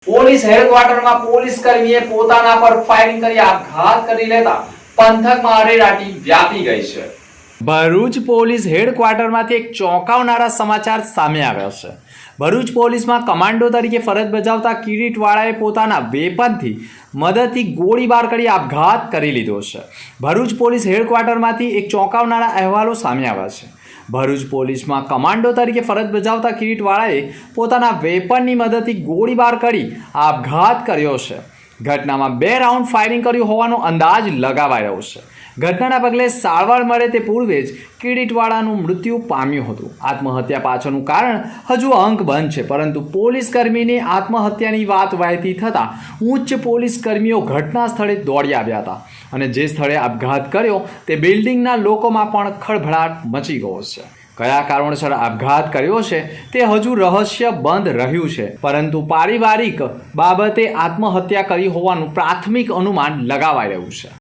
Police હેડક્વાર્ટરમાં police કર્મીએ પોતાના પર firing કરી આપઘાત કરી લેતા પંથકમાં અરેરાટી વ્યાપી ગઈ છે। ભરૂચ પોલીસ હેડક્વાર્ટરમાંથી એક ચોંકાવનારા સમાચાર સામે આવ્યા છે। ભરૂચ પોલીસમાં કમાન્ડો તરીકે ફરજ બજાવતા કિરીટવાળાએ પોતાના વેપનથી મદદથી ગોળીબાર કરી આપઘાત કરી લીધો છે। ભરૂચ પોલીસ હેડક્વાર્ટરમાંથી એક ચોંકાવનારા અહેવાલો સામે આવ્યા છે। ભરૂચ પોલીસમાં કમાન્ડો તરીકે ફરજ બજાવતા કિરીટવાળાએ પોતાના વેપનની મદદથી ગોળીબાર કરી આપઘાત કર્યો છે। ઘટનામાં 2 રાઉન્ડ ફાયરિંગ કર્યું હોવાનો અંદાજ લગાવાઈ રહ્યો છે। ઘટનાના પગલે સારવાર મળે તે પૂર્વે જ કિરીટવાળાનું મૃત્યુ પામ્યું હતું। આત્મહત્યા પાછળનું કારણ હજુ અંકબંધ છે, પરંતુ પોલીસ કર્મીની આત્મહત્યાની વાત વહેતી થતાં ઉચ્ચ પોલીસ કર્મીઓ ઘટના સ્થળે દોડી આવ્યા હતા અને જે સ્થળે આપઘાત કર્યો તે બિલ્ડિંગના લોકોમાં પણ ખળભળાટ મચી ગયો છે। કયા કારણોસર આપઘાત કર્યો છે તે હજુ રહસ્ય બંધ રહ્યું છે, પરંતુ પારિવારિક બાબતે આત્મહત્યા કરી હોવાનું પ્રાથમિક અનુમાન લગાવાઈ રહ્યું છે।